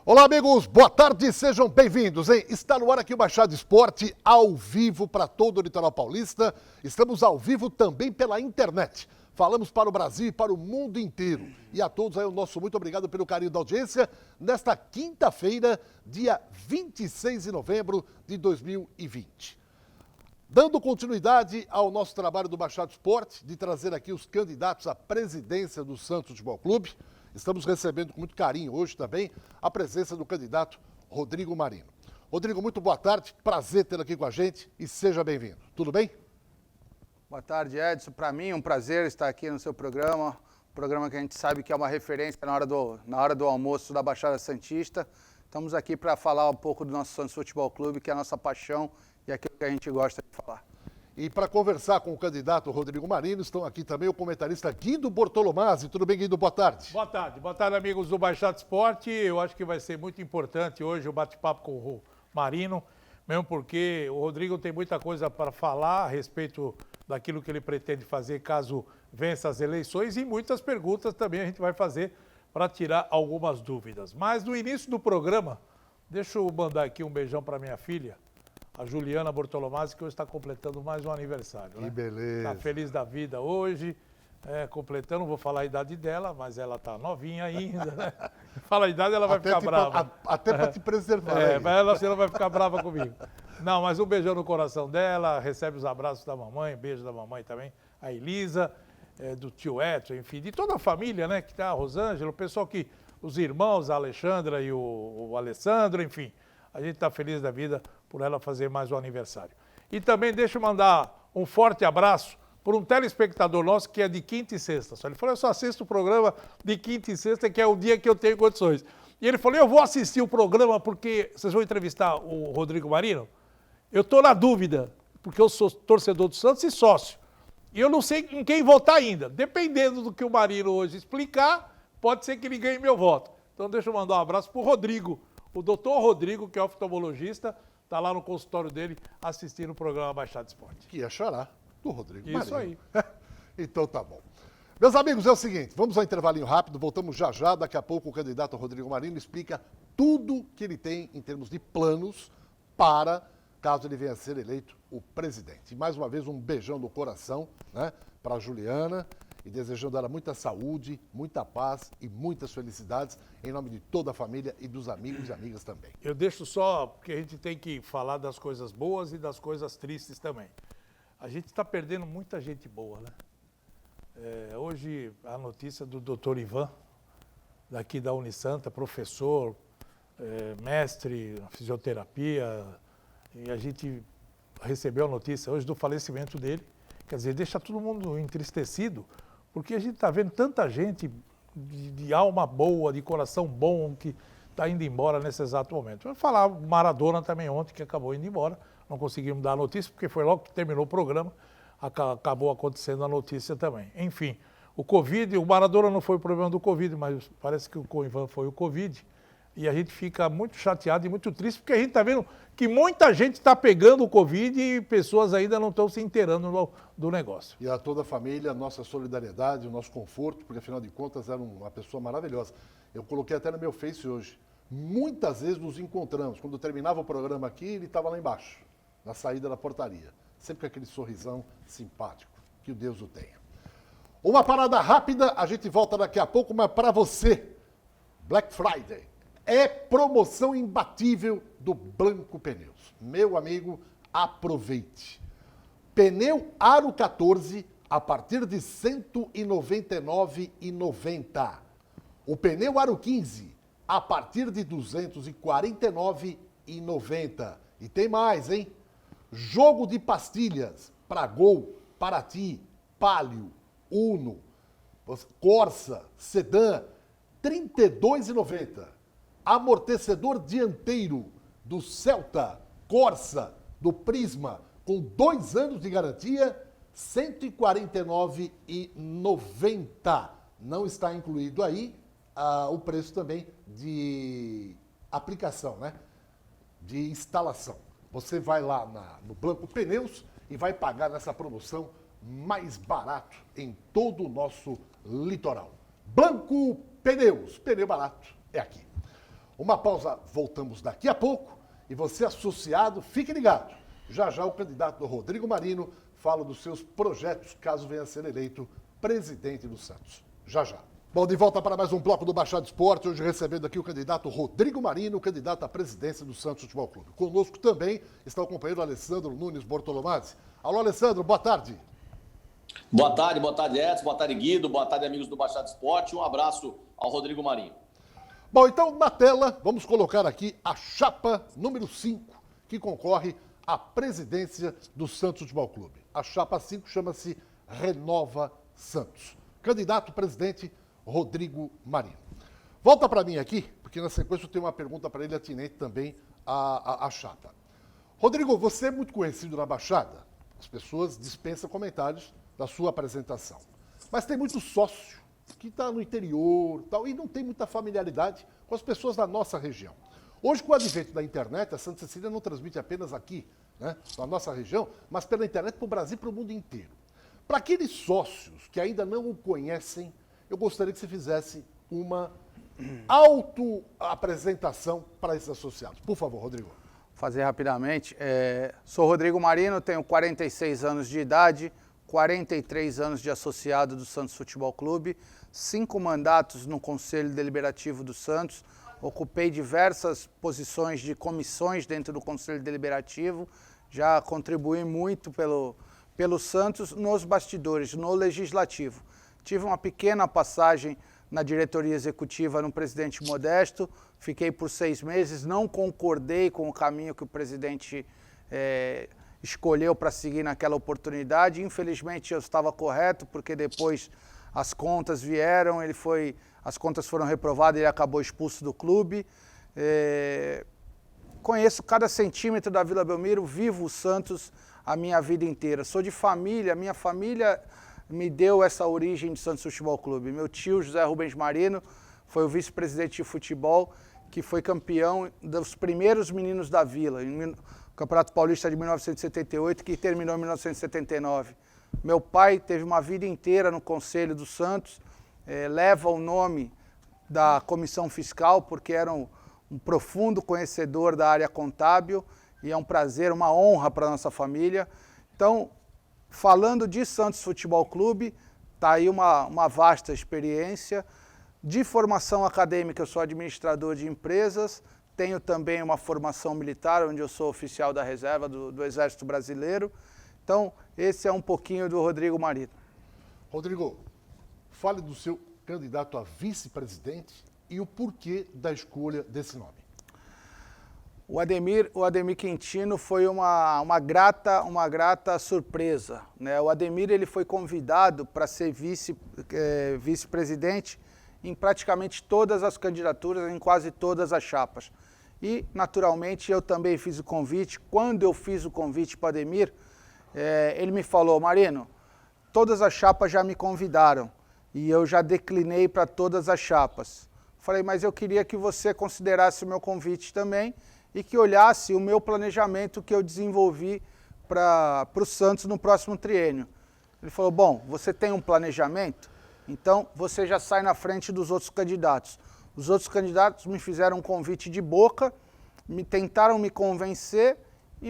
Olá, amigos, boa tarde, sejam bem-vindos, hein? Está no ar aqui o Baixada Esporte, ao vivo para todo o litoral paulista. Estamos ao vivo também pela internet. Falamos para o Brasil e para o mundo inteiro. E a todos aí o nosso muito obrigado pelo carinho da audiência nesta quinta-feira, dia 26 de novembro de 2020. Dando continuidade ao nosso trabalho do Baixada Esporte, de trazer aqui os candidatos à presidência do Santos Futebol Clube, estamos recebendo com muito carinho hoje também a presença do candidato Rodrigo Marino. Rodrigo, muito boa tarde, prazer tê-lo aqui com a gente e seja bem-vindo. Tudo bem? Boa tarde, Edson. Para mim é um prazer estar aqui no seu programa, um programa que a gente sabe que é uma referência na hora do almoço da Baixada Santista. Estamos aqui para falar um pouco do nosso Santos Futebol Clube, que é a nossa paixão e aquilo que a gente gosta de falar. E para conversar com o candidato Rodrigo Marino, estão aqui também o comentarista Guido Bortolomazzi. Tudo bem, Guido? Boa tarde. Boa tarde, amigos do Baixada Esporte. Eu acho que vai ser muito importante hoje o bate-papo com o Marino, mesmo porque o Rodrigo tem muita coisa para falar a respeito daquilo que ele pretende fazer caso vença as eleições e muitas perguntas também a gente vai fazer para tirar algumas dúvidas. Mas no início do programa, deixa eu mandar aqui um beijão para minha filha, a Juliana Bortolomazzi, que hoje está completando mais um aniversário. Que beleza. Está feliz da vida hoje, completando, não vou falar a idade dela, mas ela está novinha ainda, né? Fala a idade, ela vai ficar brava. Até para te preservar. Mas ela vai ficar brava comigo. Não, mas um beijão no coração dela, recebe os abraços da mamãe, beijo da mamãe também, a Elisa, do tio Edson, enfim, de toda a família, né, que está a Rosângela, o pessoal que, os irmãos, a Alexandra e o Alessandro, enfim, a gente está feliz da vida por ela fazer mais um aniversário. E também deixa eu mandar um forte abraço por um telespectador nosso que é de quinta e sexta. Ele falou, eu só assisto o programa de quinta e sexta, que é o dia que eu tenho condições. E ele falou, eu vou assistir o programa porque vocês vão entrevistar o Rodrigo Marino? Eu estou na dúvida, porque eu sou torcedor do Santos e sócio. E eu não sei em quem votar ainda. Dependendo do que o Marino hoje explicar, pode ser que ele ganhe meu voto. Então deixa eu mandar um abraço para o Rodrigo, o doutor Rodrigo, que é oftalmologista, está lá no consultório dele assistindo o programa Baixada Esporte. Que ia chorar do Rodrigo Marino. Isso aí. Então tá bom. Meus amigos, é o seguinte, vamos ao intervalinho rápido, voltamos já já, daqui a pouco o candidato Rodrigo Marino explica tudo que ele tem em termos de planos para, caso ele venha a ser eleito, o presidente. E mais uma vez um beijão no coração, né, para a Juliana e desejando ela muita saúde, muita paz e muitas felicidades em nome de toda a família e dos amigos e amigas também. Eu deixo só, porque a gente tem que falar das coisas boas e das coisas tristes também. A gente está perdendo muita gente boa, né? Hoje a notícia do doutor Ivan, daqui da Unisanta, professor, mestre na fisioterapia, e a gente recebeu a notícia hoje do falecimento dele. Quer dizer, deixa todo mundo entristecido, porque a gente está vendo tanta gente de alma boa, de coração bom, que está indo embora nesse exato momento. Eu vou falar Maradona também ontem, que acabou indo embora, não conseguimos dar a notícia, porque foi logo que terminou o programa, acabou acontecendo a notícia também. Enfim, o Covid, o Maradona não foi o problema do Covid, mas parece que o Ivan foi o Covid, e a gente fica muito chateado e muito triste, porque a gente está vendo que muita gente está pegando o Covid e pessoas ainda não estão se inteirando do negócio. E a toda a família, nossa solidariedade, o nosso conforto, porque afinal de contas era uma pessoa maravilhosa. Eu coloquei até no meu Face hoje. Muitas vezes nos encontramos. Quando terminava o programa aqui, ele estava lá embaixo, na saída da portaria. Sempre com aquele sorrisão simpático. Que o Deus o tenha. Uma parada rápida, a gente volta daqui a pouco, mas para você, Black Friday. É promoção imbatível do Blanco Pneus. Meu amigo, aproveite. Pneu Aro 14 a partir de R$ 199,90. O pneu Aro 15 a partir de R$ 249,90. E tem mais, hein? Jogo de pastilhas para Gol, Paraty, Palio, Uno, Corsa, Sedã, R$ 32,90. Amortecedor dianteiro do Celta, Corsa, do Prisma, com 2 anos de garantia, R$ 149,90. Não está incluído aí o preço também de aplicação, né? De instalação. Você vai lá no Blanco Pneus e vai pagar nessa promoção mais barato em todo o nosso litoral. Blanco Pneus, pneu barato é aqui. Uma pausa, voltamos daqui a pouco. E você, associado, fique ligado. Já já o candidato Rodrigo Marino fala dos seus projetos caso venha a ser eleito presidente do Santos. Já já. Bom, de volta para mais um bloco do Baixada Esporte, hoje recebendo aqui o candidato Rodrigo Marino, candidato à presidência do Santos Futebol Clube. Conosco também está o companheiro Alessandro Nunes Bortolomazzi. Alô, Alessandro, boa tarde. Boa tarde, Edson, boa tarde, Guido, boa tarde, amigos do Baixada Esporte. Um abraço ao Rodrigo Marinho. Bom, então, na tela, vamos colocar aqui a chapa número 5, que concorre à presidência do Santos Futebol Clube. A chapa 5 chama-se Renova Santos. Candidato presidente Rodrigo Marino. Volta para mim aqui, porque na sequência eu tenho uma pergunta para ele atinente também à chapa. Rodrigo, você é muito conhecido na Baixada. As pessoas dispensam comentários da sua apresentação. Mas tem muito sócio que está no interior tal, e não tem muita familiaridade com as pessoas da nossa região. Hoje, com o advento da internet, a Santa Cecília não transmite apenas aqui, né, na nossa região, mas pela internet para o Brasil e para o mundo inteiro. Para aqueles sócios que ainda não o conhecem, eu gostaria que você fizesse uma auto-apresentação para esses associados. Por favor, Rodrigo. Vou fazer rapidamente. Sou Rodrigo Marino, tenho 46 anos de idade, 43 anos de associado do Santos Futebol Clube, 5 mandatos no Conselho Deliberativo do Santos, ocupei diversas posições de comissões dentro do Conselho Deliberativo, já contribuí muito pelo Santos nos bastidores, no Legislativo. Tive uma pequena passagem na diretoria executiva no presidente Modesto, fiquei por 6 meses, não concordei com o caminho que o presidente escolheu para seguir naquela oportunidade. Infelizmente eu estava correto, porque depois as contas vieram, as contas foram reprovadas e ele acabou expulso do clube. Conheço cada centímetro da Vila Belmiro, vivo o Santos a minha vida inteira. Sou de família, minha família me deu essa origem de Santos Futebol Clube. Meu tio, José Rubens Marino, foi o vice-presidente de futebol, que foi campeão dos primeiros meninos da Vila, no Campeonato Paulista de 1978, que terminou em 1979. Meu pai teve uma vida inteira no Conselho do Santos, leva o nome da Comissão Fiscal, porque era um profundo conhecedor da área contábil, e é um prazer, uma honra para a nossa família. Então, falando de Santos Futebol Clube, está aí uma vasta experiência. De formação acadêmica, eu sou administrador de empresas, tenho também uma formação militar, onde eu sou oficial da reserva do Exército Brasileiro. Então, esse é um pouquinho do Rodrigo Marino. Rodrigo, fale do seu candidato a vice-presidente e o porquê da escolha desse nome. O Ademir Quintino foi uma grata surpresa, né? O Ademir ele foi convidado para ser vice-presidente em praticamente todas as candidaturas, em quase todas as chapas. E, naturalmente, eu também fiz o convite. Quando eu fiz o convite para o Ademir, ele me falou: Marino, todas as chapas já me convidaram e eu já declinei para todas as chapas. Falei, mas eu queria que você considerasse o meu convite também e que olhasse o meu planejamento que eu desenvolvi para o Santos no próximo triênio. Ele falou, bom, você tem um planejamento? Então você já sai na frente dos outros candidatos. Os outros candidatos me fizeram um convite de boca, tentaram me convencer,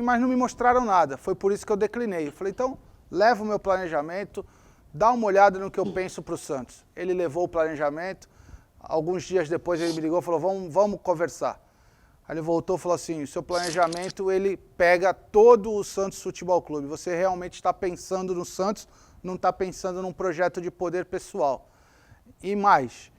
mas não me mostraram nada. Foi por isso que eu declinei. Eu falei, então, leva o meu planejamento, dá uma olhada no que eu penso para o Santos. Ele levou o planejamento, alguns dias depois ele me ligou e falou, vamos conversar. Aí ele voltou e falou assim, o seu planejamento, ele pega todo o Santos Futebol Clube. Você realmente está pensando no Santos, não está pensando num projeto de poder pessoal. E mais,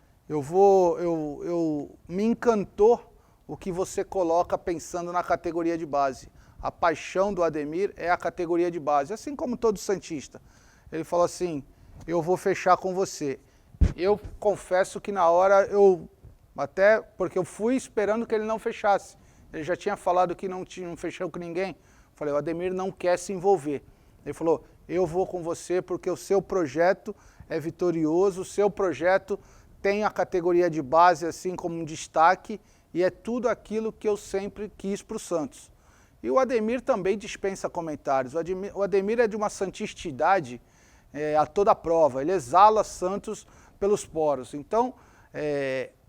me encantou o que você coloca pensando na categoria de base. A paixão do Ademir é a categoria de base, assim como todo santista. Ele falou assim, eu vou fechar com você. Eu confesso que na hora até porque eu fui esperando que ele não fechasse. Ele já tinha falado que não fechou com ninguém. Falei, o Ademir não quer se envolver. Ele falou, eu vou com você porque o seu projeto é vitorioso, o seu projeto tem a categoria de base assim como um destaque e é tudo aquilo que eu sempre quis para o Santos. E o Ademir também dispensa comentários. O Ademir é de uma santistidade a toda prova. Ele exala Santos pelos poros. Então,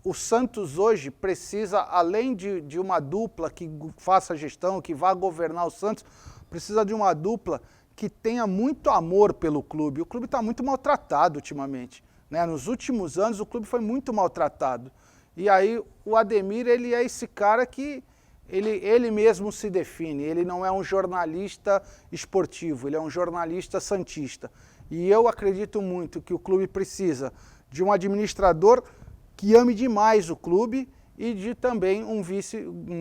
o Santos hoje precisa, além de uma dupla que faça gestão, que vá governar o Santos, precisa de uma dupla que tenha muito amor pelo clube. O clube está muito maltratado ultimamente, né? Nos últimos anos o clube foi muito maltratado. E aí o Ademir, ele é esse cara que ele mesmo se define. Ele não é um jornalista esportivo, ele é um jornalista santista. E eu acredito muito que o clube precisa de um administrador que ame demais o clube e de também um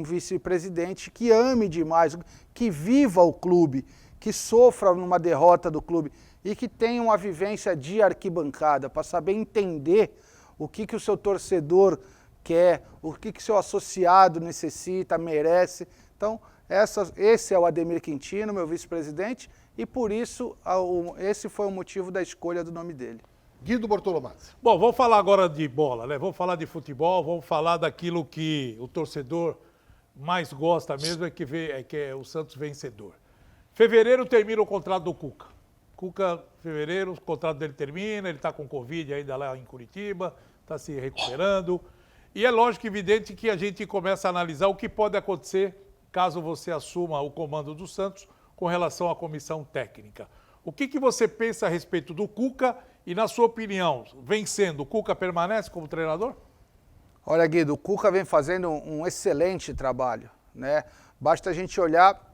vice-presidente que ame demais, que viva o clube, que sofra numa derrota do clube e que tenha uma vivência de arquibancada para saber entender o que o seu torcedor quer, o que seu associado necessita, merece. Então, esse é o Ademir Quintino, meu vice-presidente, e por isso esse foi o motivo da escolha do nome dele. Guido Bortolomazzi. Bom, vamos falar agora de bola, né? Vamos falar de futebol, vamos falar daquilo que o torcedor mais gosta mesmo, que é o Santos vencedor. Fevereiro termina o contrato do Cuca. Cuca, fevereiro, o contrato dele termina, ele está com Covid ainda lá em Curitiba, está se recuperando. E é lógico e evidente que a gente começa a analisar o que pode acontecer caso você assuma o comando do Santos com relação à comissão técnica. O que você pensa a respeito do Cuca e, na sua opinião, vencendo, o Cuca permanece como treinador? Olha, Guido, o Cuca vem fazendo um excelente trabalho, né? Basta a gente olhar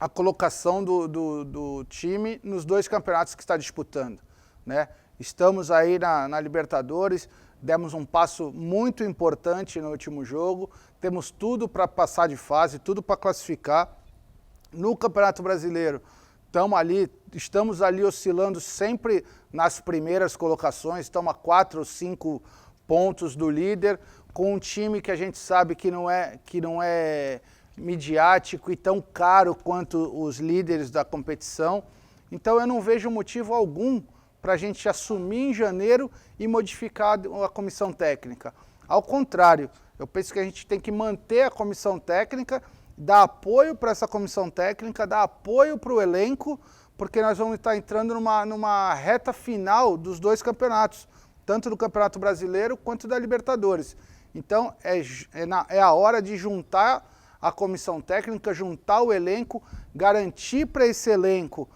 a colocação do time nos 2 campeonatos que está disputando, né? Estamos aí na Libertadores, demos um passo muito importante no último jogo, temos tudo para passar de fase, tudo para classificar. No Campeonato Brasileiro, estamos ali oscilando sempre nas primeiras colocações, estamos a 4 ou 5 pontos do líder, com um time que a gente sabe que não é midiático e tão caro quanto os líderes da competição. Então eu não vejo motivo algum para a gente assumir em janeiro e modificar a comissão técnica. Ao contrário, eu penso que a gente tem que manter a comissão técnica, dar apoio para essa comissão técnica, dar apoio para o elenco, porque nós vamos estar entrando numa reta final dos 2 campeonatos, tanto do Campeonato Brasileiro quanto da Libertadores. Então é a hora de juntar a comissão técnica, juntar o elenco, garantir para esse elenco,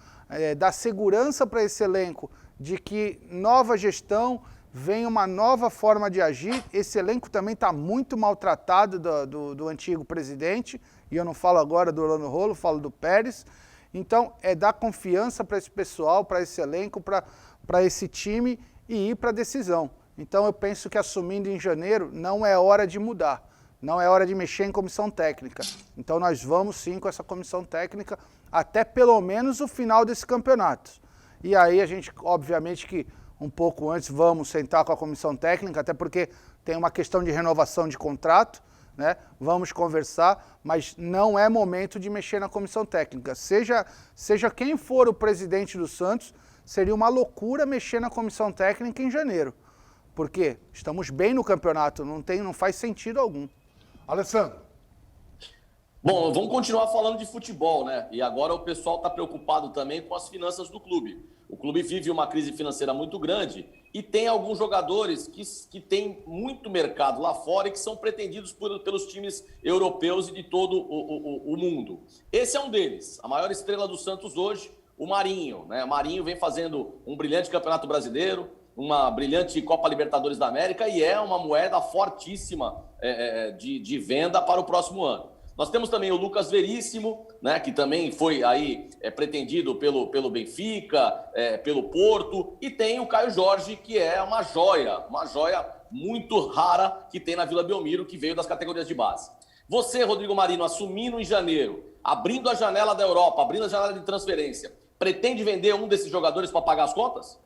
dar segurança para esse elenco de que nova gestão, vem uma nova forma de agir. Esse elenco também está muito maltratado do antigo presidente, e eu não falo agora do Orlando Rolo, falo do Pérez. Então, é dar confiança para esse pessoal, para esse elenco, para esse time e ir para a decisão. Então, eu penso que assumindo em janeiro não é hora de mudar, não é hora de mexer em comissão técnica. Então, nós vamos sim com essa comissão técnica até pelo menos o final desse campeonato. E aí a gente, obviamente que um pouco antes vamos sentar com a comissão técnica, até porque tem uma questão de renovação de contrato, né? Vamos conversar, mas não é momento de mexer na comissão técnica. Seja quem for o presidente do Santos, seria uma loucura mexer na comissão técnica em janeiro. Porque estamos bem no campeonato, não faz sentido algum. Alessandro. Bom, vamos continuar falando de futebol, né? E agora o pessoal está preocupado também com as finanças do clube. O clube vive uma crise financeira muito grande e tem alguns jogadores que têm muito mercado lá fora e que são pretendidos pelos times europeus e de todo o mundo. Esse é um deles, a maior estrela do Santos hoje, o Marinho, né? O Marinho vem fazendo um brilhante Campeonato Brasileiro, uma brilhante Copa Libertadores da América e é uma moeda fortíssima de venda para o próximo ano. Nós temos também o Lucas Veríssimo, né, que também foi aí pretendido pelo Benfica, pelo Porto, e tem o Caio Jorge, que é uma joia muito rara que tem na Vila Belmiro, que veio das categorias de base. Você, Rodrigo Marino, assumindo em janeiro, abrindo a janela da Europa, abrindo a janela de transferência, pretende vender um desses jogadores para pagar as contas?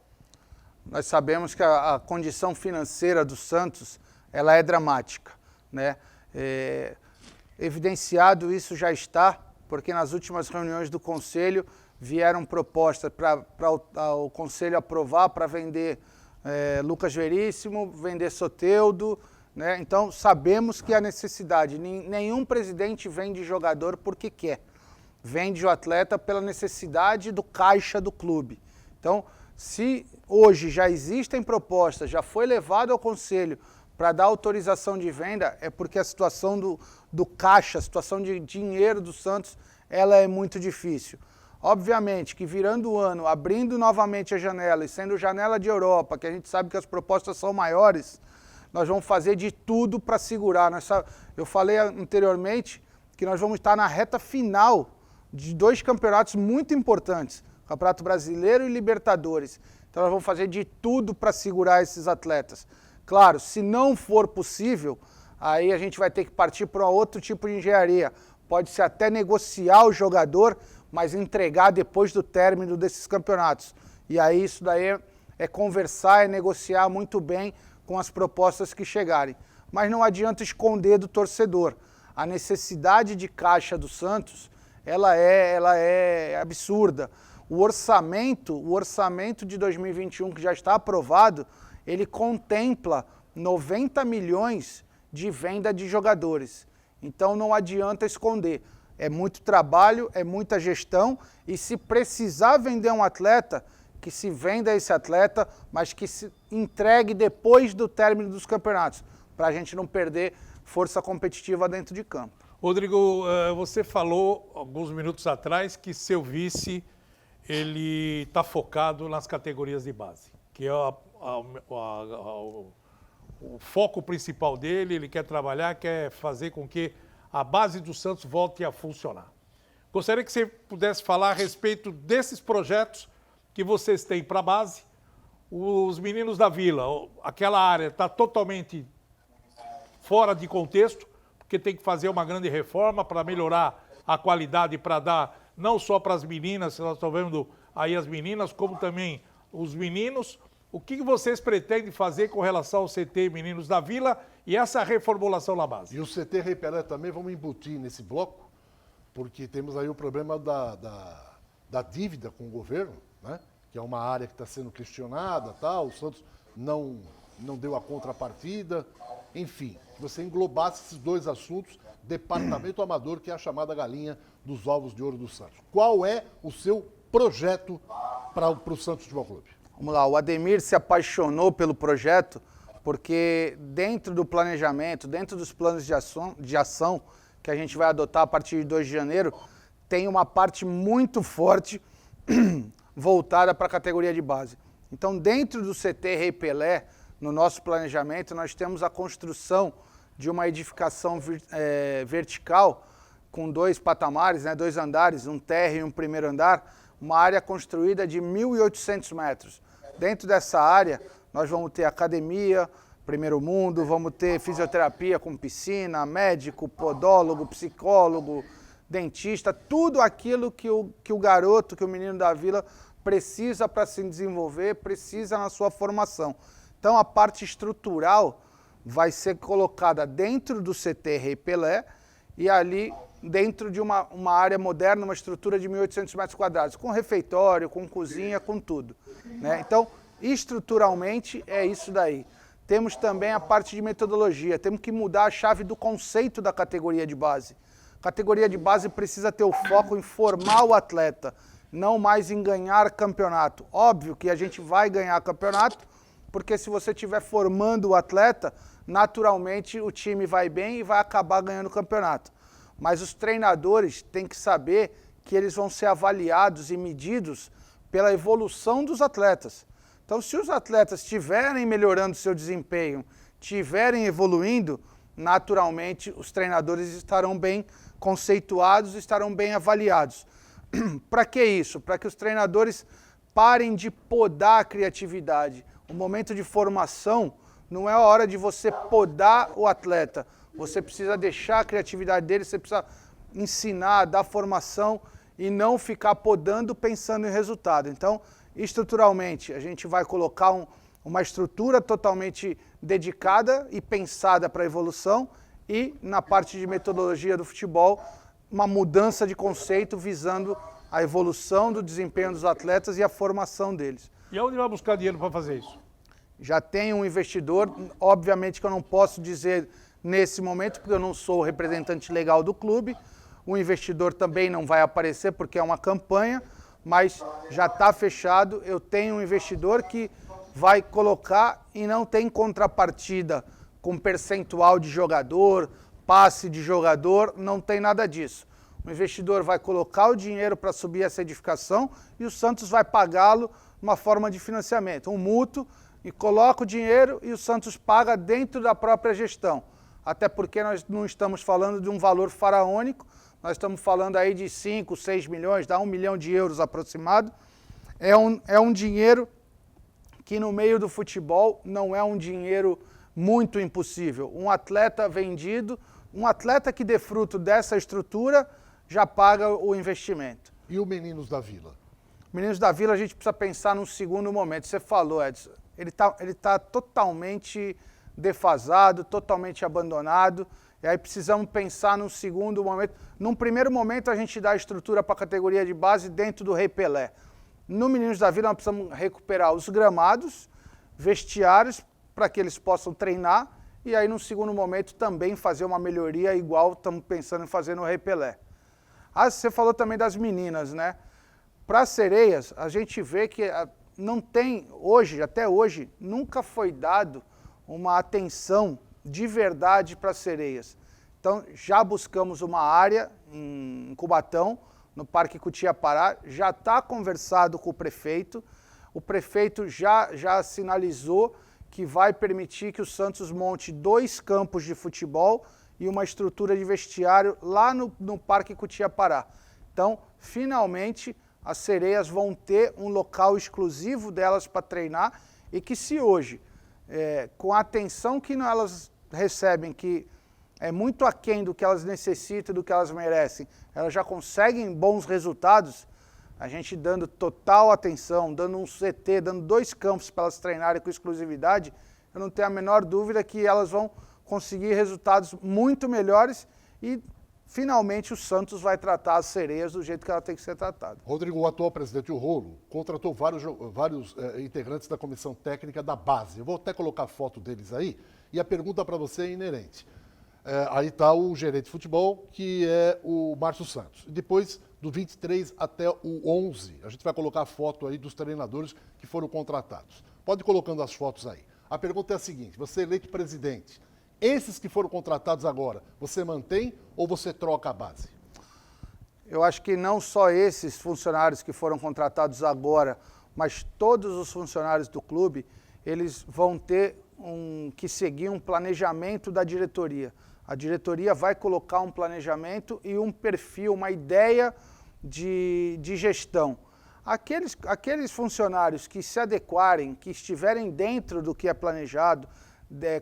Nós sabemos que a condição financeira do Santos ela é dramática, né? Evidenciado isso já está, porque nas últimas reuniões do Conselho vieram propostas para o Conselho aprovar para vender Lucas Veríssimo, vender Soteldo, né? Então sabemos que há necessidade. Nenhum presidente vende jogador porque quer. Vende o atleta pela necessidade do caixa do clube. Então, se hoje já existem propostas, já foi levado ao Conselho para dar autorização de venda é porque a situação do caixa, a situação de dinheiro do Santos, ela é muito difícil. Obviamente que virando o ano, abrindo novamente a janela e sendo janela de Europa, que a gente sabe que as propostas são maiores, nós vamos fazer de tudo para segurar. Eu falei anteriormente que nós vamos estar na reta final de 2 campeonatos muito importantes, Campeonato Brasileiro e Libertadores. Então nós vamos fazer de tudo para segurar esses atletas. Claro, se não for possível, aí a gente vai ter que partir para outro tipo de engenharia. Pode-se até negociar o jogador, mas entregar depois do término desses campeonatos. E aí isso daí é conversar, é negociar muito bem com as propostas que chegarem. Mas não adianta esconder do torcedor. A necessidade de caixa do Santos, ela é absurda. O orçamento de 2021 que já está aprovado, ele contempla 90 milhões de venda de jogadores. Então não adianta esconder. É muito trabalho, é muita gestão e se precisar vender um atleta, que se venda esse atleta, mas que se entregue depois do término dos campeonatos, para a gente não perder força competitiva dentro de campo. Rodrigo, você falou alguns minutos atrás que seu vice ele está focado nas categorias de base, que é o foco principal dele. Ele quer trabalhar, quer fazer com que a base do Santos volte a funcionar. Gostaria que você pudesse falar a respeito desses projetos que vocês têm para a base. Os meninos da Vila, aquela área está totalmente fora de contexto, porque tem que fazer uma grande reforma para melhorar a qualidade, para dar não só para as meninas, nós estamos vendo aí as meninas, como também os meninos. O que vocês pretendem fazer com relação ao CT Meninos da Vila e essa reformulação na base? E o CT Rei Pelé também vamos embutir nesse bloco, porque temos aí o problema da dívida com o governo, né? Que é uma área que está sendo questionada, tal. O Santos não deu a contrapartida. Enfim, que você englobasse esses 2 assuntos, departamento amador, que é a chamada galinha dos ovos de ouro do Santos. Qual é o seu projeto para o Santos Futebol Clube? Vamos lá, o Ademir se apaixonou pelo projeto porque dentro do planejamento, dentro dos planos de ação que a gente vai adotar a partir de 2 de janeiro, tem uma parte muito forte voltada para a categoria de base. Então, dentro do CT Rei Pelé, no nosso planejamento, nós temos a construção de uma edificação vertical com 2 patamares, 2 andares, um térreo e um primeiro andar, uma área construída de 1.800 metros. Dentro dessa área, nós vamos ter academia, primeiro mundo, vamos ter fisioterapia com piscina, médico, podólogo, psicólogo, dentista, tudo aquilo que o garoto, que o menino da Vila precisa para se desenvolver, precisa na sua formação. Então a parte estrutural vai ser colocada dentro do CT Rei Pelé e ali dentro de uma área moderna, uma estrutura de 1.800 metros quadrados, com refeitório, com cozinha, com tudo, né? Então, estruturalmente é isso daí. Temos também a parte de metodologia, temos que mudar a chave do conceito da categoria de base. A categoria de base precisa ter o foco em formar o atleta, não mais em ganhar campeonato. Óbvio que a gente vai ganhar campeonato, porque se você estiver formando o atleta, naturalmente o time vai bem e vai acabar ganhando o campeonato. Mas os treinadores têm que saber que eles vão ser avaliados e medidos pela evolução dos atletas. Então, se os atletas estiverem melhorando seu desempenho, estiverem evoluindo, naturalmente os treinadores estarão bem conceituados, estarão bem avaliados. Para que isso? Para que os treinadores parem de podar a criatividade. O momento de formação não é a hora de você podar o atleta. Você precisa deixar a criatividade dele, você precisa ensinar, dar formação e não ficar podando pensando em resultado. Então, estruturalmente, a gente vai colocar uma estrutura totalmente dedicada e pensada para a evolução e, na parte de metodologia do futebol, uma mudança de conceito visando a evolução do desempenho dos atletas e a formação deles. E aonde vai buscar dinheiro para fazer isso? Já tem um investidor, obviamente que eu não posso dizer nesse momento, porque eu não sou o representante legal do clube. O investidor também não vai aparecer porque é uma campanha, mas já está fechado. Eu tenho um investidor que vai colocar e não tem contrapartida com percentual de jogador, passe de jogador, não tem nada disso. O investidor vai colocar o dinheiro para subir essa edificação e o Santos vai pagá-lo uma forma de financiamento, um mútuo, e coloca o dinheiro e o Santos paga dentro da própria gestão. Até porque nós não estamos falando de um valor faraônico, nós estamos falando aí de 5, 6 milhões, dá 1 milhão de euros aproximado. É um dinheiro que no meio do futebol não é um dinheiro muito impossível. Um atleta vendido, um atleta que dê fruto dessa estrutura, já paga o investimento. E o Meninos da Vila? Meninos da Vila, a gente precisa pensar num segundo momento. Você falou, Edson, ele tá totalmente defasado, totalmente abandonado, e aí precisamos pensar num segundo momento. Num primeiro momento, a gente dá a estrutura para a categoria de base dentro do Rei Pelé. No Meninos da Vila, nós precisamos recuperar os gramados, vestiários, para que eles possam treinar, e aí, num segundo momento, também fazer uma melhoria igual estamos pensando em fazer no Rei Pelé. Você falou também das meninas, né? Para as sereias, a gente vê que não tem, hoje, até hoje, nunca foi dado uma atenção de verdade para as sereias. Então, já buscamos uma área em Cubatão, no Parque Cutiapará, já está conversado com o prefeito já sinalizou que vai permitir que o Santos monte 2 campos de futebol e uma estrutura de vestiário lá no Parque Cutiapará. Então, finalmente, as sereias vão ter um local exclusivo delas para treinar e que se hoje, com a atenção que elas recebem, que é muito aquém do que elas necessitam, do que elas merecem, elas já conseguem bons resultados, a gente dando total atenção, dando um CT, dando 2 campos para elas treinarem com exclusividade, eu não tenho a menor dúvida que elas vão conseguir resultados muito melhores e finalmente o Santos vai tratar as sereias do jeito que ela tem que ser tratada. Rodrigo, o atual presidente, o Rolo, contratou vários integrantes da comissão técnica da base. Eu vou até colocar a foto deles aí e a pergunta para você é inerente. Aí está o gerente de futebol, que é o Márcio Santos. E depois, do 23 até o 11, a gente vai colocar a foto aí dos treinadores que foram contratados. Pode ir colocando as fotos aí. A pergunta é a seguinte, você é eleito presidente, esses que foram contratados agora, você mantém ou você troca a base? Eu acho que não só esses funcionários que foram contratados agora, mas todos os funcionários do clube, eles vão ter que seguir um planejamento da diretoria. A diretoria vai colocar um planejamento e um perfil, uma ideia de gestão. Aqueles funcionários que se adequarem, que estiverem dentro do que é planejado,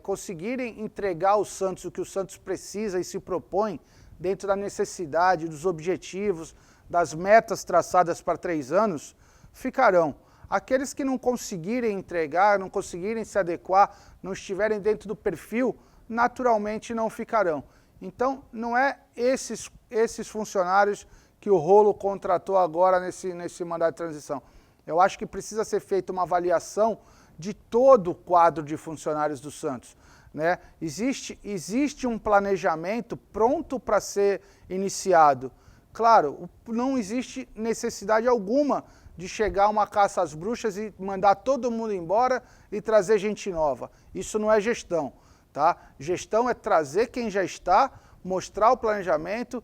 conseguirem entregar ao Santos o que o Santos precisa e se propõe dentro da necessidade, dos objetivos, das metas traçadas para 3 anos, ficarão. Aqueles que não conseguirem entregar, não conseguirem se adequar, não estiverem dentro do perfil, naturalmente não ficarão. Então, não é esses funcionários que o Rolo contratou agora nesse mandato de transição. Eu acho que precisa ser feita uma avaliação de todo o quadro de funcionários do Santos, né? Existe um planejamento pronto para ser iniciado. Claro, não existe necessidade alguma de chegar uma caça às bruxas e mandar todo mundo embora e trazer gente nova. Isso não é gestão, tá? Gestão é trazer quem já está, mostrar o planejamento,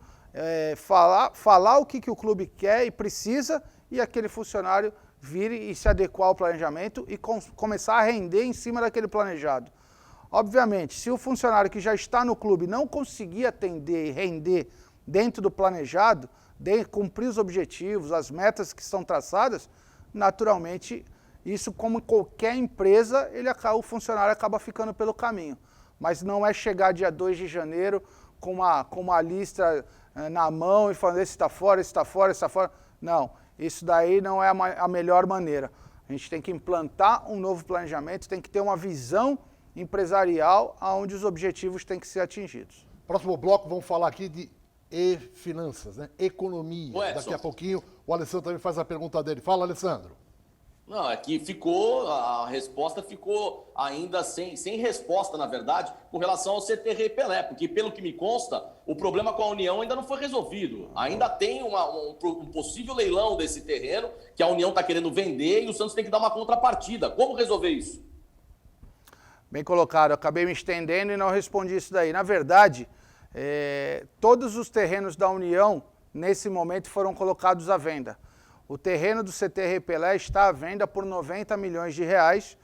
falar o que o clube quer e precisa e aquele funcionário vir e se adequar ao planejamento e começar a render em cima daquele planejado. Obviamente, se o funcionário que já está no clube não conseguir atender e render dentro do planejado, cumprir os objetivos, as metas que são traçadas, naturalmente, isso como qualquer empresa, o funcionário acaba ficando pelo caminho. Mas não é chegar dia 2 de janeiro com uma lista na mão e falando esse está fora, esse está fora, esse está fora. Não, isso daí não é a melhor maneira. A gente tem que implantar um novo planejamento, tem que ter uma visão empresarial onde os objetivos têm que ser atingidos. Próximo bloco, vamos falar aqui de finanças, né? Economia. Daqui a pouquinho o Alessandro também faz a pergunta dele. Fala, Alessandro. Não, é que a resposta ficou ainda sem resposta, na verdade, com relação ao CT Rei Pelé, porque pelo que me consta, o problema com a União ainda não foi resolvido. Ainda tem um possível leilão desse terreno, que a União está querendo vender e o Santos tem que dar uma contrapartida. Como resolver isso? Bem colocado, eu acabei me estendendo e não respondi isso daí. Na verdade, todos os terrenos da União, nesse momento, foram colocados à venda. O terreno do CT Pelé está à venda por 90 milhões de reais,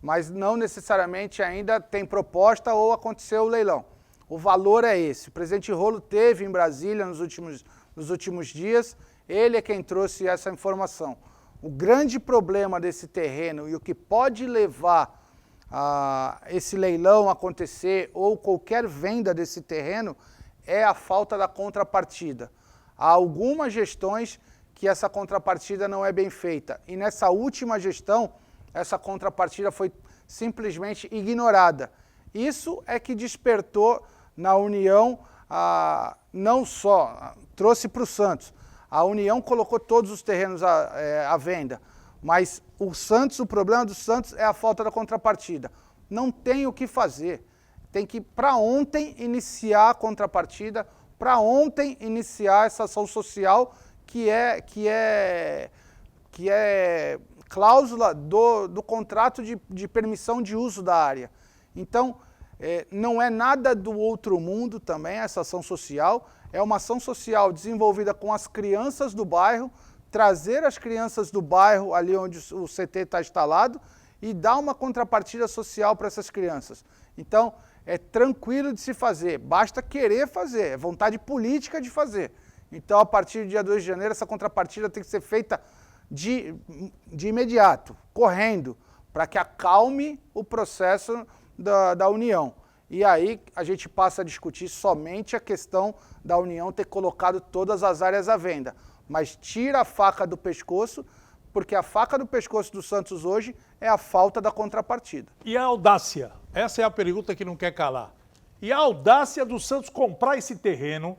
mas não necessariamente ainda tem proposta ou aconteceu o leilão. O valor é esse. O presidente Rolo teve em Brasília nos últimos dias, ele é quem trouxe essa informação. O grande problema desse terreno e o que pode levar a esse leilão acontecer ou qualquer venda desse terreno é a falta da contrapartida. Há algumas gestões que essa contrapartida não é bem feita. E nessa última gestão, essa contrapartida foi simplesmente ignorada. Isso é que despertou na União, não só, trouxe para o Santos. A União colocou todos os terrenos à venda, mas o problema do Santos é a falta da contrapartida. Não tem o que fazer. Tem que, para ontem, iniciar a contrapartida, para ontem, iniciar essa ação social que é cláusula do contrato de permissão de uso da área. Então, não é nada do outro mundo também essa ação social, é uma ação social desenvolvida com as crianças do bairro, trazer as crianças do bairro ali onde o CT está instalado e dar uma contrapartida social para essas crianças. Então, é tranquilo de se fazer, basta querer fazer, é vontade política de fazer. Então, a partir do dia 2 de janeiro, essa contrapartida tem que ser feita de imediato, correndo, para que acalme o processo da União. E aí a gente passa a discutir somente a questão da União ter colocado todas as áreas à venda. Mas tira a faca do pescoço, porque a faca do pescoço do Santos hoje é a falta da contrapartida. E a audácia? Essa é a pergunta que não quer calar. E a audácia do Santos comprar esse terreno,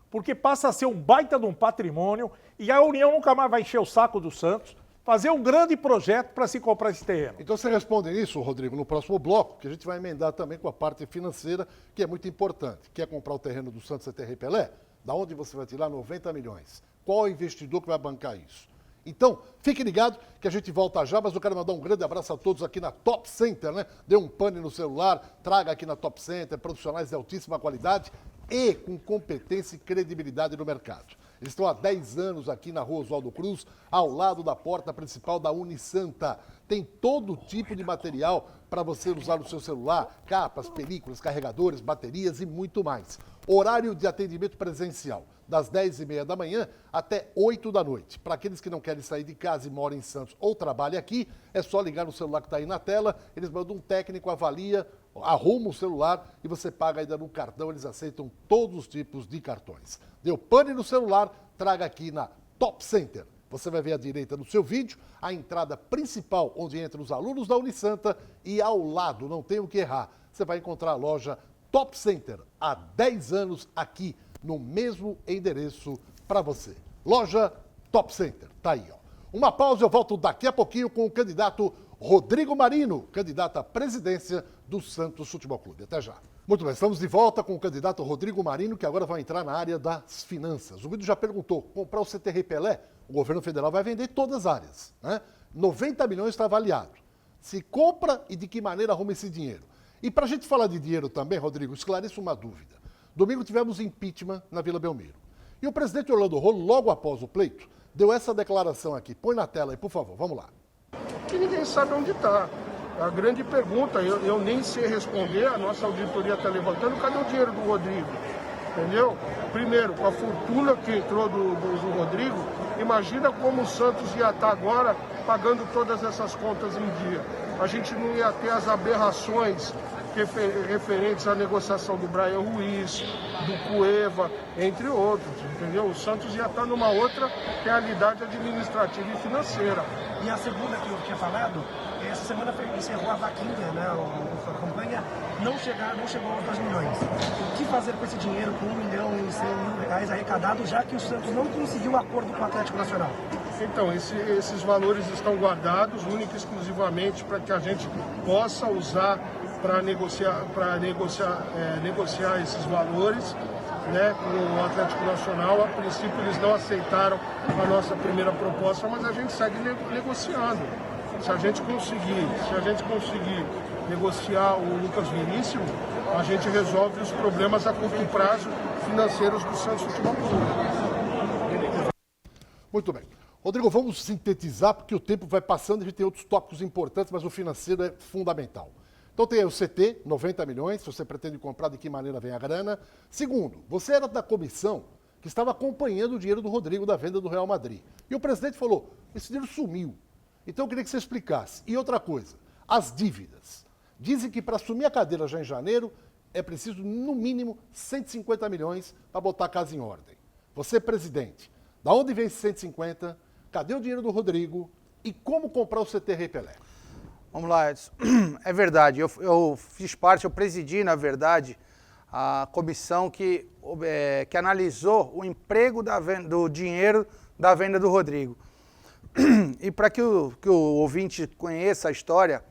porque passa a ser um baita de um patrimônio e a União nunca mais vai encher o saco do Santos, fazer um grande projeto para se comprar esse terreno. Então você responde isso, Rodrigo, no próximo bloco, que a gente vai emendar também com a parte financeira, que é muito importante. Quer comprar o terreno do Santos CT Pelé? Da onde você vai tirar 90 milhões? Qual é o investidor que vai bancar isso? Então, fique ligado que a gente volta já, mas eu quero mandar um grande abraço a todos aqui na Top Center, né? Dê um pane no celular, traga aqui na Top Center profissionais de altíssima qualidade e com competência e credibilidade no mercado. Eles estão há 10 anos aqui na Rua Oswaldo Cruz, ao lado da porta principal da Unisanta. Tem todo tipo de material para você usar no seu celular, capas, películas, carregadores, baterias e muito mais. Horário de atendimento presencial, das 10h30 da manhã até 8 da noite. Para aqueles que não querem sair de casa e moram em Santos ou trabalham aqui, é só ligar no celular que está aí na tela, eles mandam um técnico, avalia, arruma o celular e você paga ainda no cartão, eles aceitam todos os tipos de cartões. Deu pane no celular, traga aqui na Top Center. Você vai ver à direita no seu vídeo a entrada principal onde entram os alunos da Unisanta e ao lado, não tem o que errar, você vai encontrar a loja Top Center, há 10 anos aqui no mesmo endereço para você. Loja Top Center, tá aí, ó. Uma pausa, eu volto daqui a pouquinho com o candidato Rodrigo Marino, candidato à presidência do Santos Futebol Clube. Até já. Muito bem, estamos de volta com o candidato Rodrigo Marino, que agora vai entrar na área das finanças. O Guido já perguntou, comprar o CT Pelé, o governo federal vai vender todas as áreas, né? 90 milhões está avaliado. Se compra e de que maneira arruma esse dinheiro? E para a gente falar de dinheiro também, Rodrigo, esclareço uma dúvida. Domingo tivemos impeachment na Vila Belmiro. E o presidente Orlando Rolo, logo após o pleito, deu essa declaração aqui. Põe na tela aí, por favor, vamos lá. E ninguém sabe onde está. A grande pergunta, eu nem sei responder, a nossa auditoria está levantando, cadê o dinheiro do Rodrigo? Entendeu? Primeiro, com a fortuna que entrou do Rodrigo, imagina como o Santos ia estar agora pagando todas essas contas em dia. A gente não ia ter as aberrações referentes à negociação do Brian Ruiz, do Cueva, entre outros, entendeu? O Santos ia estar numa outra realidade administrativa e financeira. E a segunda que eu tinha falado, essa semana encerrou a vaquinha, né? A campanha não chegou aos 2 milhões. O que fazer com esse dinheiro, com 1 milhão e 100 mil reais arrecadados, já que o Santos não conseguiu acordo com o Atlético Nacional? Então, esses valores estão guardados única e exclusivamente para que a gente possa usar para negociar esses valores, né, com o Atlético Nacional. A princípio eles não aceitaram a nossa primeira proposta, mas a gente segue negociando. Se a gente conseguir negociar o Lucas Veríssimo, a gente resolve os problemas a curto prazo financeiros do Santos Futebol Clube. Muito bem. Rodrigo, vamos sintetizar, porque o tempo vai passando e a gente tem outros tópicos importantes, mas o financeiro é fundamental. Então tem aí o CT, 90 milhões, se você pretende comprar, de que maneira vem a grana. Segundo, você era da comissão que estava acompanhando o dinheiro do Rodrigo da venda do Real Madrid. E o presidente falou, esse dinheiro sumiu. Então eu queria que você explicasse. E outra coisa, as dívidas. Dizem que para assumir a cadeira já em janeiro, é preciso, no mínimo, 150 milhões para botar a casa em ordem. Você, presidente, da onde vem esses 150? Cadê o dinheiro do Rodrigo? E como comprar o CT Rei Pelé? Vamos lá, Edson. É verdade, eu fiz parte, eu presidi, na verdade, a comissão que analisou o emprego do dinheiro da venda do Rodrigo. E para que o ouvinte conheça a história,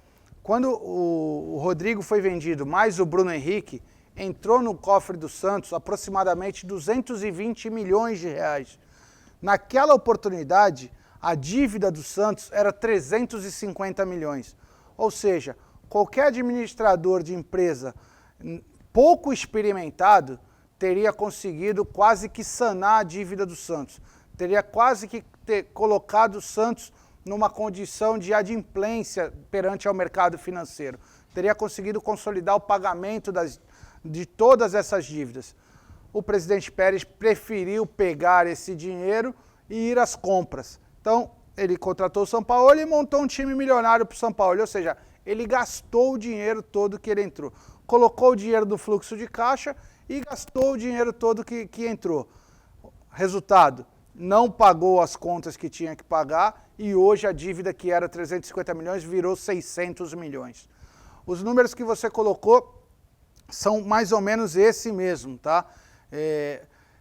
quando o Rodrigo foi vendido, mais o Bruno Henrique, entrou no cofre do Santos aproximadamente 220 milhões de reais. Naquela oportunidade, a dívida do Santos era 350 milhões. Ou seja, qualquer administrador de empresa pouco experimentado teria conseguido quase que sanar a dívida do Santos. Teria quase que ter colocado o Santos numa condição de adimplência perante ao mercado financeiro. Teria conseguido consolidar o pagamento de todas essas dívidas. O presidente Pérez preferiu pegar esse dinheiro e ir às compras. Então, ele contratou o Sampaoli e montou um time milionário para o Sampaoli, ou seja, ele gastou o dinheiro todo que ele entrou. Colocou o dinheiro do fluxo de caixa e gastou o dinheiro todo que entrou. Resultado, não pagou as contas que tinha que pagar e hoje a dívida que era 350 milhões virou 600 milhões. Os números que você colocou são mais ou menos esse mesmo, tá?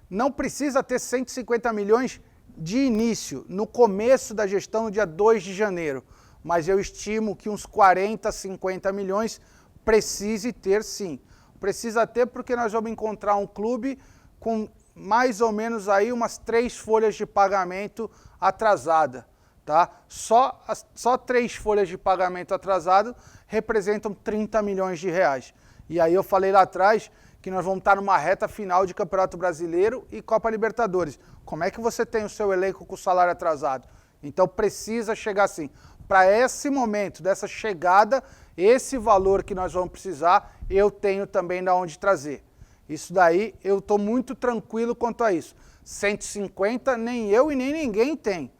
Não precisa ter 150 milhões de início, no começo da gestão, no dia 2 de janeiro. Mas eu estimo que uns 40, 50 milhões precise ter sim. Precisa ter porque nós vamos encontrar um clube com mais ou menos aí umas 3 folhas de pagamento atrasada, tá? Só 3 folhas de pagamento atrasado representam 30 milhões de reais. E aí eu falei lá atrás que nós vamos estar numa reta final de Campeonato Brasileiro e Copa Libertadores. Como é que você tem o seu elenco com salário atrasado? Então precisa chegar assim. Para esse momento, dessa chegada, esse valor que nós vamos precisar, eu tenho também de onde trazer. Isso daí, eu estou muito tranquilo quanto a isso. 150, nem eu e nem ninguém tem.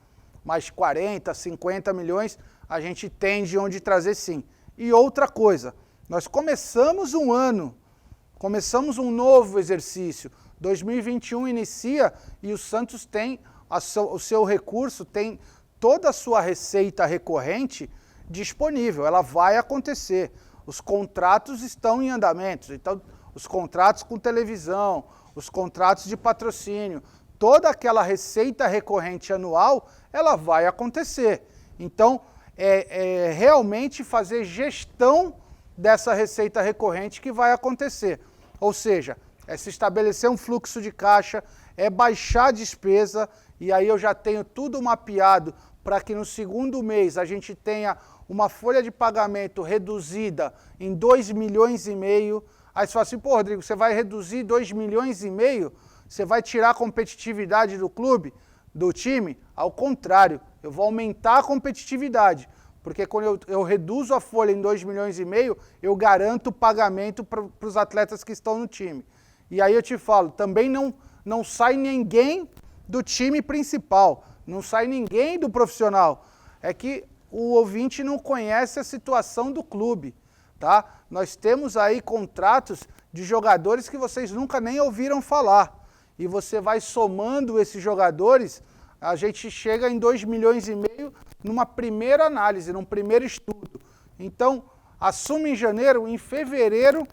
Mas 40, 50 milhões, a gente tem de onde trazer sim. E outra coisa, nós começamos um ano, começamos um novo exercício. 2021 inicia e o Santos tem o seu recurso, tem toda a sua receita recorrente disponível. Ela vai acontecer. Os contratos estão em andamento. Então, os contratos com televisão, os contratos de patrocínio, toda aquela receita recorrente anual, ela vai acontecer. Então, é realmente fazer gestão dessa receita recorrente que vai acontecer. Ou seja, é se estabelecer um fluxo de caixa, é baixar a despesa, e aí eu já tenho tudo mapeado para que no segundo mês a gente tenha uma folha de pagamento reduzida em 2,5 milhões. Aí você fala assim, pô, Rodrigo, você vai reduzir 2,5 milhões? Você vai tirar a competitividade do clube, do time? Ao contrário, eu vou aumentar a competitividade. Porque quando eu reduzo a folha em 2,5 milhões, eu garanto o pagamento para os atletas que estão no time. E aí eu te falo, também não sai ninguém do time principal, não sai ninguém do profissional. É que o ouvinte não conhece a situação do clube, tá? Nós temos aí contratos de jogadores que vocês nunca nem ouviram falar. E você vai somando esses jogadores, a gente chega em 2,5 milhões numa primeira análise, num primeiro estudo. Então, assume em janeiro, em fevereiro,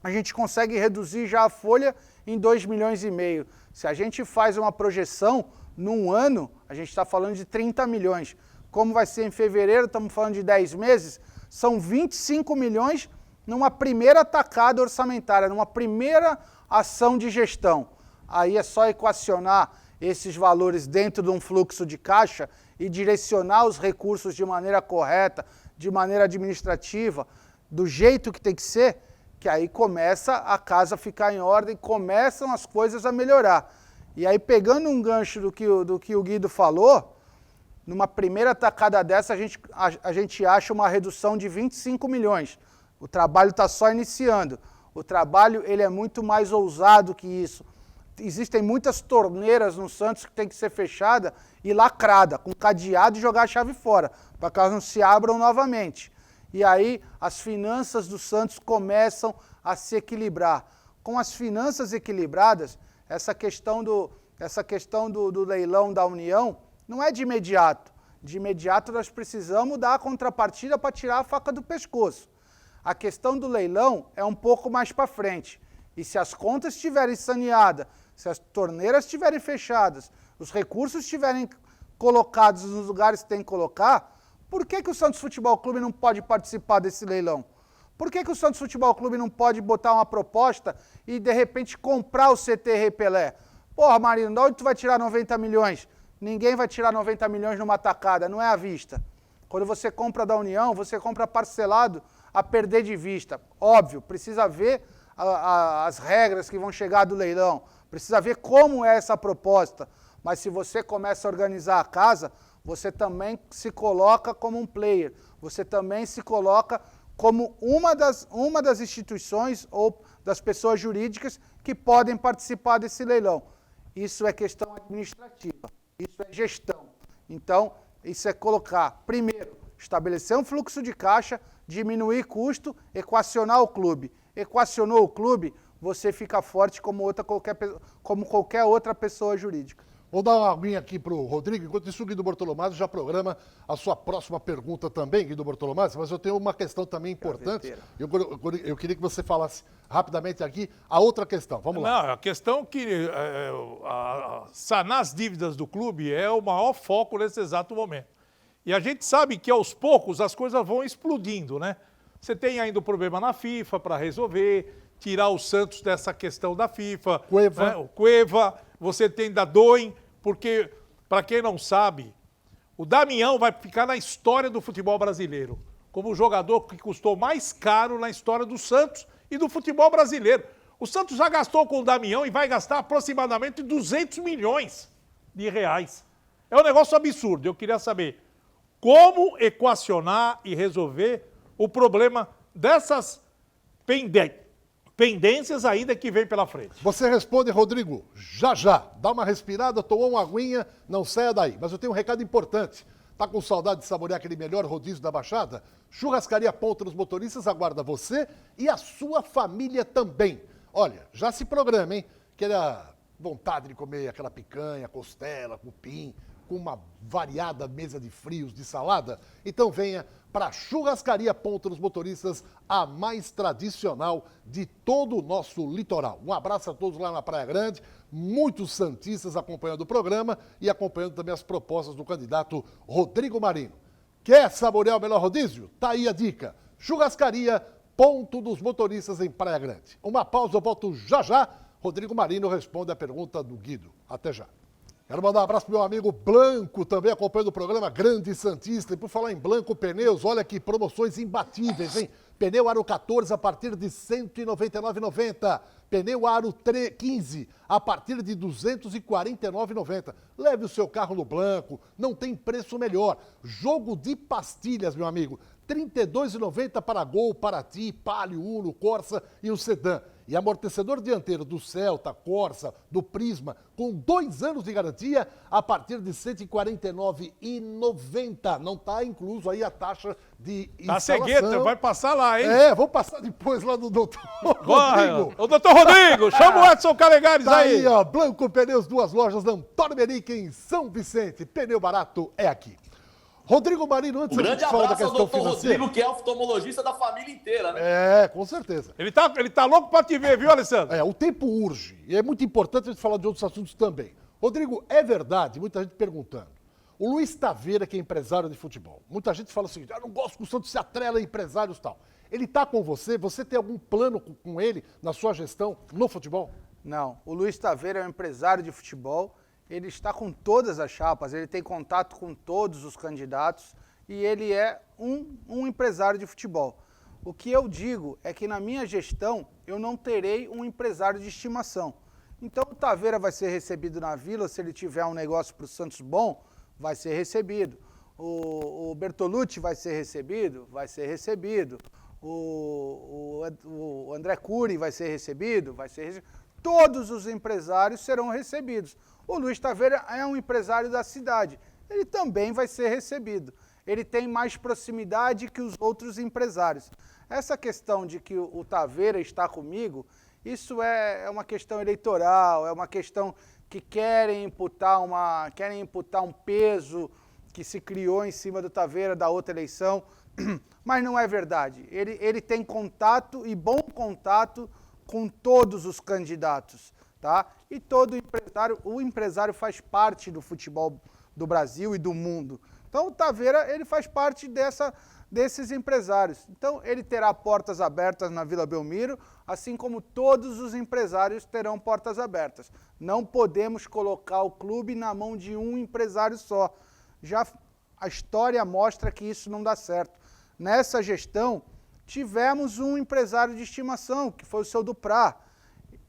a gente consegue reduzir já a folha em 2,5 milhões. Se a gente faz uma projeção, num ano, a gente está falando de 30 milhões. Como vai ser em fevereiro, estamos falando de 10 meses, são 25 milhões numa primeira tacada orçamentária, numa primeira ação de gestão. Aí é só equacionar esses valores dentro de um fluxo de caixa e direcionar os recursos de maneira correta, de maneira administrativa, do jeito que tem que ser, que aí começa a casa a ficar em ordem, começam as coisas a melhorar. E aí, pegando um gancho do que o Guido falou, numa primeira tacada dessa, a gente acha uma redução de 25 milhões. O trabalho está só iniciando. O trabalho ele é muito mais ousado que isso. Existem muitas torneiras no Santos que tem que ser fechada e lacrada, com cadeado e jogar a chave fora, para que elas não se abram novamente. E aí as finanças do Santos começam a se equilibrar. Com as finanças equilibradas, essa questão do leilão da União não é de imediato. De imediato nós precisamos dar a contrapartida para tirar a faca do pescoço. A questão do leilão é um pouco mais para frente. E se as contas estiverem saneadas, se as torneiras estiverem fechadas, os recursos estiverem colocados nos lugares que tem que colocar, por que o Santos Futebol Clube não pode participar desse leilão? Por que o Santos Futebol Clube não pode botar uma proposta e, de repente, comprar o CT Rei Pelé? Porra, Marino, de onde tu vai tirar 90 milhões? Ninguém vai tirar 90 milhões numa tacada, não é à vista. Quando você compra da União, você compra parcelado a perder de vista. Óbvio, precisa ver as regras que vão chegar do leilão, precisa ver como é essa proposta. Mas se você começa a organizar a casa, você também se coloca como um player, você também se coloca como uma das instituições ou das pessoas jurídicas que podem participar desse leilão. Isso é questão administrativa, isso é gestão. Então, isso é colocar, primeiro, estabelecer um fluxo de caixa, diminuir custo, equacionar o clube. Equacionou o clube, você fica forte como qualquer outra pessoa jurídica. Vou dar uma aguinha aqui para o Rodrigo. Enquanto isso, o Guido Bortolomazzi já programa a sua próxima pergunta também, Guido Bortolomazzi, mas eu tenho uma questão também importante. Eu queria que você falasse rapidamente aqui a outra questão. Vamos lá. Não, a questão que sanar as dívidas do clube é o maior foco nesse exato momento. E a gente sabe que aos poucos as coisas vão explodindo, né? Você tem ainda o problema na FIFA para resolver, tirar o Santos dessa questão da FIFA. Cueva. Né? O Cueva, você tem da Doen, porque, para quem não sabe, o Damião vai ficar na história do futebol brasileiro, como o jogador que custou mais caro na história do Santos e do futebol brasileiro. O Santos já gastou com o Damião e vai gastar aproximadamente 200 milhões de reais. É um negócio absurdo. Eu queria saber como equacionar e resolver o problema dessas pendências ainda que vem pela frente. Você responde, Rodrigo, já já. Dá uma respirada, tomou uma aguinha, não saia daí. Mas eu tenho um recado importante. Tá com saudade de saborear aquele melhor rodízio da Baixada? Churrascaria Ponta dos Motoristas aguarda você e a sua família também. Olha, já se programa, hein? Aquela vontade de comer aquela picanha, costela, cupim, com uma variada mesa de frios, de salada? Então venha para a Churrascaria Ponta dos Motoristas, a mais tradicional de todo o nosso litoral. Um abraço a todos lá na Praia Grande, muitos santistas acompanhando o programa e acompanhando também as propostas do candidato Rodrigo Marino. Quer saborear o melhor rodízio? Tá aí a dica. Churrascaria Ponto dos Motoristas em Praia Grande. Uma pausa, eu volto já já. Rodrigo Marino responde a pergunta do Guido. Até já. Quero mandar um abraço pro meu amigo Blanco, também acompanhando o programa Grande Santista. E por falar em Blanco Pneus, olha que promoções imbatíveis, hein? Pneu Aro 14 a partir de R$ 199,90. Pneu Aro 15 a partir de R$ 249,90. Leve o seu carro no Blanco, não tem preço melhor. Jogo de pastilhas, meu amigo. R$ 32,90 para Gol, Paraty, Palio, Uno, Corsa e o Sedã. E amortecedor dianteiro do Celta, Corsa, do Prisma, com 2 anos de garantia, a partir de R$ 149,90. Não está incluso aí a taxa de instalação. Tá cegueta, vai passar lá, hein? É, vou passar depois lá do doutor Rodrigo. Ô, doutor Rodrigo, chama o Edson Calegares Tá aí. aí, ó, Blanco Pneus, 2 lojas da Antônio Merique em São Vicente. Pneu barato é aqui. Rodrigo Marino, antes Um da grande gente falar da abraço ao questão doutor financeira. Rodrigo, que é oftalmologista da família inteira, né? É, com certeza. Ele tá louco pra te ver, viu, Alessandro? É, o tempo urge. E é muito importante a gente falar de outros assuntos também. Rodrigo, é verdade, muita gente perguntando. O Luiz Taveira, que é empresário de futebol. Muita gente fala o seguinte, não gosto que o Santos se atrela a empresários e tal. Ele tá com você? Você tem algum plano com ele na sua gestão no futebol? Não, o Luiz Taveira é um empresário de futebol, ele está com todas as chapas, ele tem contato com todos os candidatos e ele é um empresário de futebol. O que eu digo é que na minha gestão eu não terei um empresário de estimação. Então o Taveira vai ser recebido na Vila, se ele tiver um negócio para o Santos bom, vai ser recebido. O Bertolucci vai ser recebido? Vai ser recebido. O André Cury vai ser recebido? Vai ser recebido. Todos os empresários serão recebidos. O Luiz Taveira é um empresário da cidade, ele também vai ser recebido. Ele tem mais proximidade que os outros empresários. Essa questão de que o Taveira está comigo, isso é uma questão eleitoral, é uma questão que querem imputar um peso que se criou em cima do Taveira da outra eleição, mas não é verdade. Ele tem contato e bom contato com todos os candidatos, tá? E todo empresário faz parte do futebol do Brasil e do mundo. Então o Taveira, ele faz parte desses empresários. Então ele terá portas abertas na Vila Belmiro, assim como todos os empresários terão portas abertas. Não podemos colocar o clube na mão de um empresário só. Já a história mostra que isso não dá certo. Nessa gestão, tivemos um empresário de estimação, que foi o seu Duprá.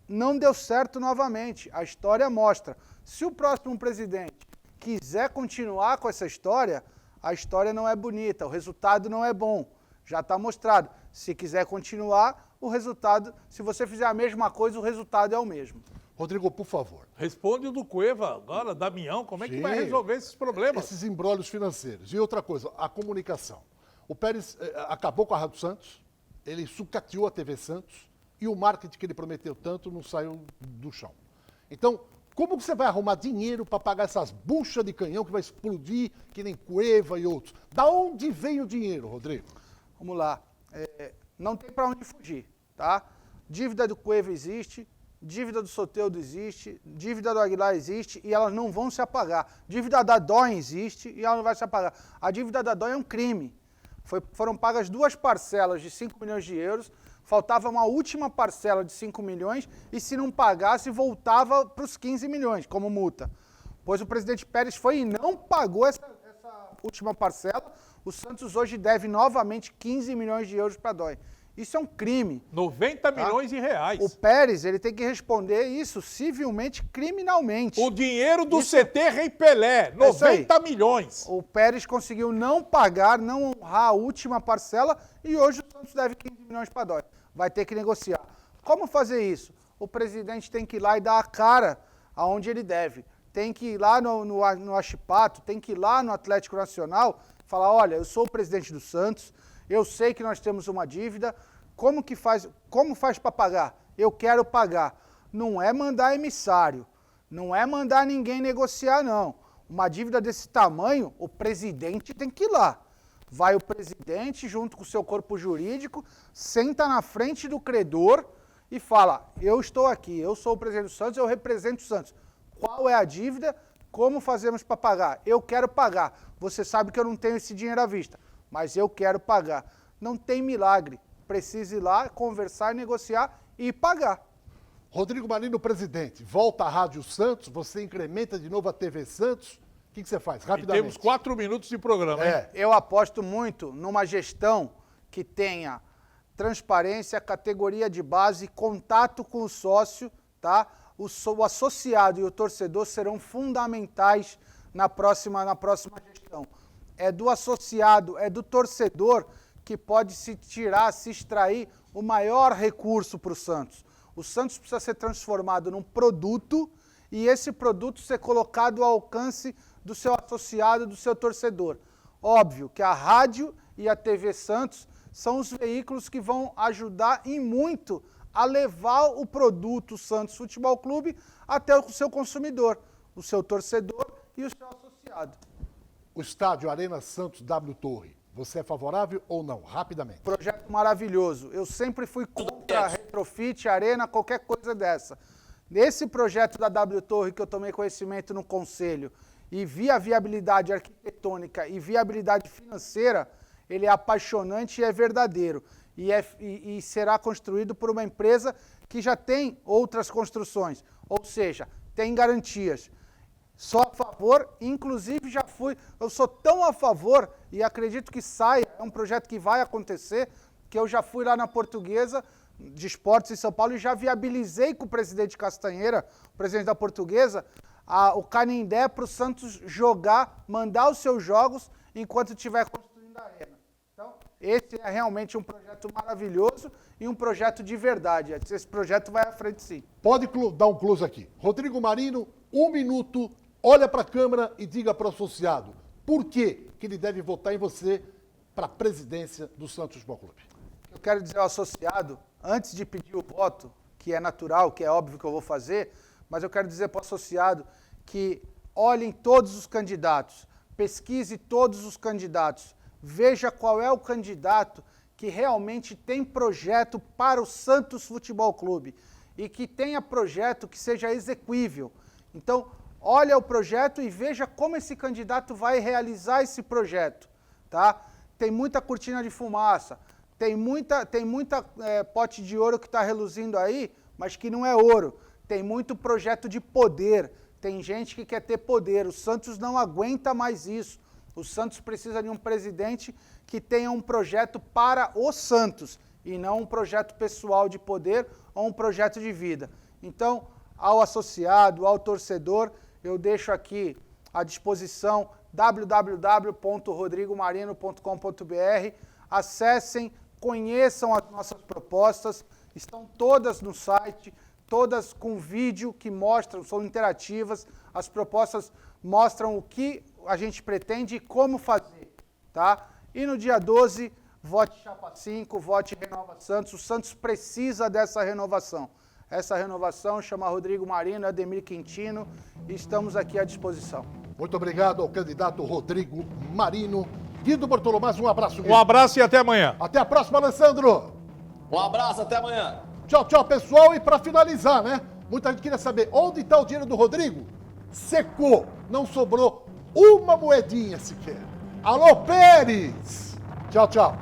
Não deu certo novamente. A história mostra. Se o próximo presidente quiser continuar com essa história, a história não é bonita, o resultado não é bom. Já está mostrado. Se quiser continuar, o resultado, se você fizer a mesma coisa, o resultado é o mesmo. Rodrigo, por favor. Responde o do Cueva agora, Damião, como é que vai resolver esses problemas? Esses embrólios financeiros. E outra coisa, a comunicação. O Pérez acabou com a Rádio Santos, ele sucateou a TV Santos e o marketing que ele prometeu tanto não saiu do chão. Então, como que você vai arrumar dinheiro para pagar essas buchas de canhão que vai explodir, que nem Cueva e outros? Da onde vem o dinheiro, Rodrigo? Vamos lá. Não tem para onde fugir, tá? Dívida do Cueva existe, dívida do Soteldo existe, dívida do Aguilar existe e elas não vão se apagar. Dívida da Dói existe e ela não vai se apagar. A dívida da Dói é um crime. Foram pagas 2 parcelas de 5 milhões de euros, faltava uma última parcela de 5 milhões e se não pagasse voltava para os 15 milhões como multa. Pois o presidente Pérez foi e não pagou essa última parcela, o Santos hoje deve novamente 15 milhões de euros para a Dói. Isso é um crime. 90 milhões de reais. O Pérez, ele tem que responder isso civilmente, criminalmente. O dinheiro do CT Rei Pelé, 90 milhões. O Pérez conseguiu não pagar, não honrar a última parcela e hoje o Santos deve 15 milhões para a Dói. Vai ter que negociar. Como fazer isso? O presidente tem que ir lá e dar a cara aonde ele deve. Tem que ir lá no Achipato, tem que ir lá no Atlético Nacional, falar, olha, eu sou o presidente do Santos, eu sei que nós temos uma dívida, como faz para pagar? Eu quero pagar. Não é mandar emissário, não é mandar ninguém negociar, não. Uma dívida desse tamanho, o presidente tem que ir lá. Vai o presidente junto com o seu corpo jurídico, senta na frente do credor e fala, eu estou aqui, eu sou o presidente do Santos, eu represento o Santos. Qual é a dívida? Como fazemos para pagar? Eu quero pagar. Você sabe que eu não tenho esse dinheiro à vista, mas eu quero pagar. Não tem milagre. Precisa ir lá, conversar, negociar e pagar. Rodrigo Marino, presidente, volta à Rádio Santos, você incrementa de novo a TV Santos. O que você faz? Rapidamente. E temos 4 minutos de programa, hein? Eu aposto muito numa gestão que tenha transparência, categoria de base, contato com o sócio, tá? O associado e o torcedor serão fundamentais na próxima gestão. É do associado, é do torcedor que pode se extrair o maior recurso para o Santos. O Santos precisa ser transformado num produto e esse produto ser colocado ao alcance do seu associado, do seu torcedor. Óbvio que a rádio e a TV Santos são os veículos que vão ajudar e muito a levar o produto Santos Futebol Clube até o seu consumidor, o seu torcedor e o seu associado. O estádio Arena Santos W Torre, você é favorável ou não? Rapidamente. Projeto maravilhoso. Eu sempre fui contra retrofit, arena, qualquer coisa dessa. Nesse projeto da W Torre que eu tomei conhecimento no Conselho e vi a viabilidade arquitetônica e viabilidade financeira, ele é apaixonante e é verdadeiro. E será construído por uma empresa que já tem outras construções, ou seja, tem garantias. Sou a favor, inclusive eu sou tão a favor e acredito que saia, é um projeto que vai acontecer, que eu já fui lá na Portuguesa de Esportes em São Paulo e já viabilizei com o presidente Castanheira, o presidente da Portuguesa, o Canindé para o Santos jogar, mandar os seus jogos enquanto estiver construindo a arena. Então, esse é realmente um projeto maravilhoso e um projeto de verdade. Esse projeto vai à frente, sim. Pode dar um close aqui. Rodrigo Marino, 1 minuto, olha para a câmera e diga para o associado por que ele deve votar em você para a presidência do Santos Futebol Clube. Eu quero dizer ao associado, antes de pedir o voto, que é natural, que é óbvio que eu vou fazer, mas eu quero dizer para o associado que olhem todos os candidatos, pesquise todos os candidatos, veja qual é o candidato que realmente tem projeto para o Santos Futebol Clube e que tenha projeto que seja exequível. Então, olha o projeto e veja como esse candidato vai realizar esse projeto, tá? Tem muita cortina de fumaça, tem muita pote de ouro que está reluzindo aí, mas que não é ouro. Tem muito projeto de poder, tem gente que quer ter poder. O Santos não aguenta mais isso. O Santos precisa de um presidente que tenha um projeto para o Santos e não um projeto pessoal de poder ou um projeto de vida. Então, ao associado, ao torcedor, eu deixo aqui à disposição www.rodrigomarino.com.br. Acessem, conheçam as nossas propostas, estão todas no site, todas com vídeo que mostram, são interativas, as propostas mostram o que a gente pretende e como fazer, tá? E no dia 12, vote Chapa 5, vote Renova Santos. O Santos precisa dessa renovação. Essa renovação chama Rodrigo Marino, Ademir Quintino e estamos aqui à disposição. Muito obrigado ao candidato Rodrigo Marino. Guido Bortolomás, um abraço. Guido. Um abraço e até amanhã. Até a próxima, Alessandro. Um abraço, até amanhã. Tchau, tchau, pessoal. E para finalizar, né? Muita gente queria saber onde está o dinheiro do Rodrigo. Secou. Não sobrou uma moedinha sequer. Alô, Pérez. Tchau, tchau.